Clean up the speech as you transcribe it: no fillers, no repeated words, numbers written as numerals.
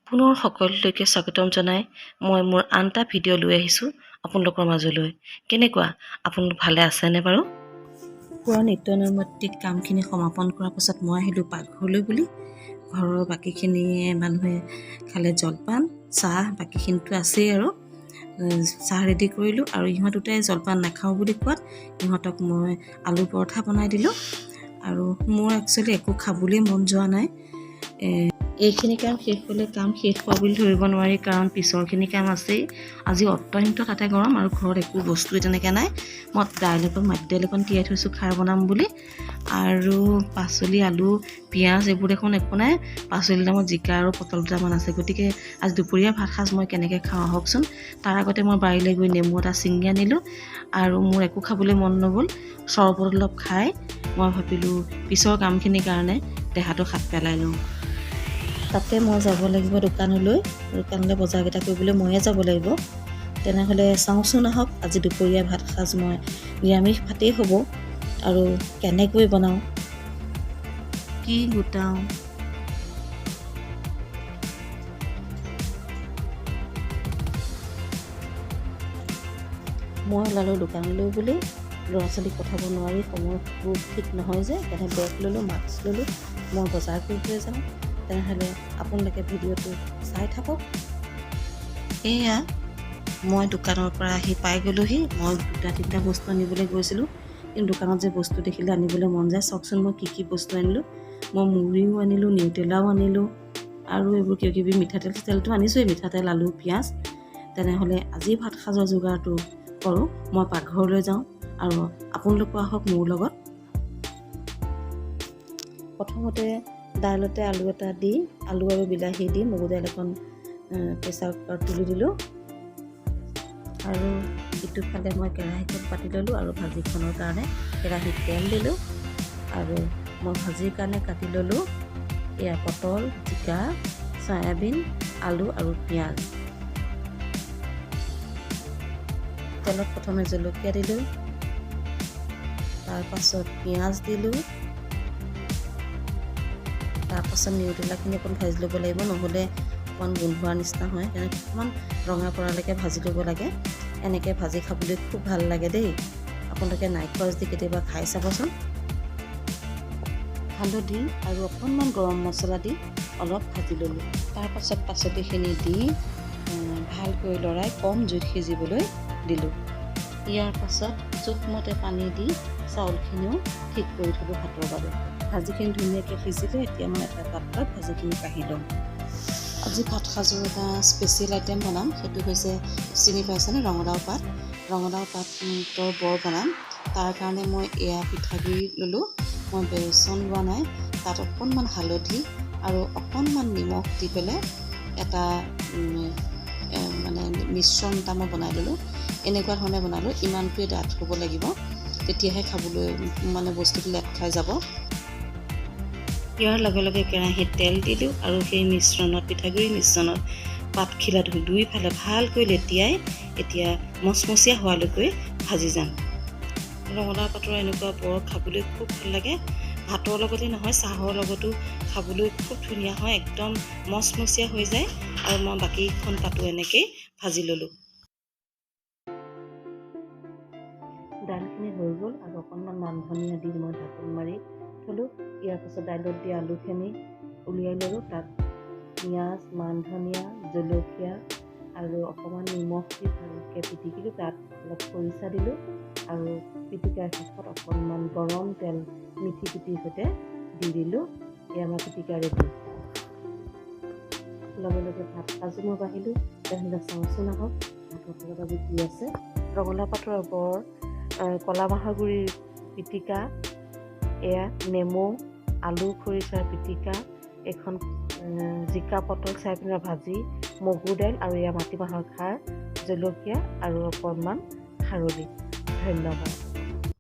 পুনৰ সকলোলৈকে স্বাগতম জনাই মই মোৰ আন এটা ভিডিঅ' লৈ আহিছোঁ আপোনালোকৰ মাজলৈ। কেনেকুৱা আপোনালোক ভালে আছেনে বাৰু? পুৰা নিত্য নৈমিত্তিক কামখিনি সমাপন কৰাৰ পাছত মই আহিলোঁ পাকঘৰলৈ বুলি। ঘৰৰ বাকীখিনিয়ে মানুহে খালে জলপান, চাহ, বাকীখিনিতো আছেই আৰু চাহ ৰেডি কৰিলোঁ আৰু ইহঁত দুটাই জলপান নাখাওঁ বুলি কোৱাত ইহঁতক মই আলু পৰঠা বনাই দিলোঁ। আৰু মোৰ একচুৱেলি একো খাবলৈ মন যোৱা নাই। এইখিনি কাম শেষ হ'লে কাম শেষ হোৱা বুলি ধৰিব নোৱাৰি, কাৰণ পিছৰখিনি কাম আছেই। আজি অত্যন্ত তাতে গৰম আৰু ঘৰত একো বস্তুৱে তেনেকৈ নাই। মই মাটি দাইল অকণ তিয়াই থৈছোঁ খাৰ বনাম বুলি। আৰু পাচলি, আলু, পিঁয়াজ এইবোৰ দেখোন একো নাই। পাচলি দামত জিকা আৰু পটল দুটামান আছে। গতিকে আজি দুপৰীয়া ভাত সাজ মই কেনেকৈ খাওঁ আহকচোন। তাৰ আগতে মই বাৰীলৈ গৈ নেমু এটা ছিঙি আনিলোঁ আৰু মোৰ একো খাবলৈ মন নগ'ল। চৰবত অলপ খাই মই ভাবিলোঁ পিছৰ কামখিনিৰ কাৰণে দেহাটো হাত পেলাই লওঁ। তাতে মই যাব লাগিব দোকানলৈ বজাৰকেইটা কৰিবলৈ ময়ে যাব লাগিব। তেনেহ'লে চাওঁচোন আহক, আজি দুপৰীয়া ভাত সাজ মই নিৰামিষ ভাতেই হ'ব। আৰু কেনেকৈ বনাওঁ, কি গোটাওঁ, মই ওলালোঁ দোকানলৈ বুলি। ল'ৰা ছোৱালীক পঠাব নোৱাৰি, সময়বোৰ ঠিক নহয় যে। সেইকাৰণে বেগ ল'লোঁ, মাস্ক ল'লোঁ, মই বজাৰ কৰিবলৈ যাওঁ। তেনেহ'লে আপোনালোকে ভিডিঅ'টো চাই থাকক। এয়া মই দোকানৰ পৰা আহি পাই গ'লোহি। মই 2-3টা বস্তু আনিবলৈ গৈছিলোঁ, কিন্তু দোকানত যে বস্তু দেখিলে আনিবলৈ মন যায়। চাওকচোন মই কি বস্তু আনিলোঁ। মই মুড়িও আনিলোঁ, নিউটেলাও আনিলোঁ আৰু এইবোৰ কিবাকিবি মিঠাতেলটো আনিছোঁৱেই, মিঠাতেল, আলু, পিঁয়াজ। তেনেহ'লে আজি ভাত সাজৰ যোগাৰটো কৰোঁ। মই পাকঘৰলৈ যাওঁ আৰু আপোনালোকো আহক মোৰ লগত। প্ৰথমতে দাইলতে আলু এটা দি, আলু আৰু বিলাহী দি মগু দাইল এখন প্ৰেছাৰ কুকাৰত তুলি দিলোঁ। আৰু ইটো ফালে মই কেৰাহীখন পাতি ল'লোঁ আৰু ভাজিখনৰ কাৰণে কেৰাহীত তেল দিলোঁ। আৰু মই ভাজিৰ কাৰণে কাটি ল'লোঁ এয়া পটল, জিকা, চয়াবিন, আলু আৰু পিঁয়াজ। তেলত প্ৰথমে জলকীয়া দিলোঁ, তাৰপাছত পিঁয়াজ দিলোঁ, তাৰপাছত নিউটেলাখিনি অকণ ভাজি ল'ব লাগিব, নহ'লে অকণমান গোন্ধোৱাৰ নিচিনা হয়। তেনেকৈ অকণমান ৰঙা পৰালৈকে ভাজি ল'ব লাগে। এনেকৈ ভাজি খাবলৈ খুব ভাল লাগে দেই। আপোনালোকে নাই খোৱা যদি কেতিয়াবা খাই চাবচোন। হালধি আৰু অকণমান গৰম মছলা দি অলপ ভাজি ল'লোঁ। তাৰপাছত পাচলিখিনি দি ভালকৈ লৰাই কম জুইত সিজিবলৈ দিলোঁ। ইয়াৰ পাছত জোখমতে পানী দি চাউলখিনিও ঠিক কৰি থ'লোঁ ভাতৰ বাবে। ভাজিখিনি ধুনীয়াকৈ সিজিলে। এতিয়া মই এটা পাত্ৰত ভাজিখিনি কাঢ়ি ল'ম। আজি ভাত সাজৰ এটা স্পেচিয়েল আইটেম বনাম, সেইটো হৈছে চিনি পাইছেনে, ৰঙালাও পাত। ৰঙালাও পাতৰ বৰ বনাম। তাৰ কাৰণে মই এয়া পিঠাগুড়ি ল'লোঁ। মই বেচন লোৱা নাই, তাত অকণমান হালধি আৰু অকণমান নিমখ দি পেলাই এটা মিশ্ৰণ এটা মই বনাই ল'লোঁ। এনেকুৱা ধৰণে বনালোঁ। ইমানটোৱে ডাঠ হ'ব লাগিব, তেতিয়াহে খাবলৈ বস্তুটো লেট খাই যাব। ইয়াৰ লগে লগে কেৰাহীত তেল দিলোঁ আৰু সেই মিশ্ৰণত, পিঠাগুড়িৰ মিশ্ৰণত পাতখিলা দুইফালে ভালকৈ লেটিয়াই এতিয়া মচমচীয়া হোৱালৈকৈ ভাজি যাম। ৰঙালাও পাতৰ এনেকুৱা বৰ খাবলৈ খুব ভাল লাগে। ভাতৰ লগতে নহয়, চাহৰ লগতো খাবলৈ খুব ধুনীয়া হয়, একদম মচমচীয়া হৈ যায়। আৰু মই বাকীখন পাতো এনেকেই ভাজি ল'লোঁ। দাইলখিনি হৈ গ'ল আৰু অকণমান মান ধনিয়া দি মই ঢাকোন মাৰি থ'লোঁ। ইয়াৰ পাছত দাইলত দিয়া আলুখিনি উলিয়াই ল'লোঁ। তাত পিঁয়াজ, মান ধনিয়া, জলকীয়া আৰু অকণমান নিমখ দি ভালকৈ পিটিকিলোঁ। তাত অলপ খৰিচা দিলোঁ আৰু পিটিকাৰ শেষত অকণমান গৰম তেল মিঠি পিটিৰ সৈতে দি দিলোঁ। এয়া আমাৰ পিটিকা ৰেডি। লগে লগে ভাত সাজো মই বাঢ়িলোঁ। তেনেহ'লে চাওঁচোন আহক ভাতৰ লগত আজি কি আছে। ৰঙালাও পাতৰ বৰ, ক'লা মাহৰ গুড়িৰ পিটিকা, এয়া নেমু, আলু খৰিচাৰ পিটিকা, এখন জিকা পটল চয়াবিনৰ ভাজি, মগু দাইল আৰু এয়া মাটিমাহৰ খাৰ, জলকীয়া আৰু অকণমান খাৰলি। ধন্যবাদ।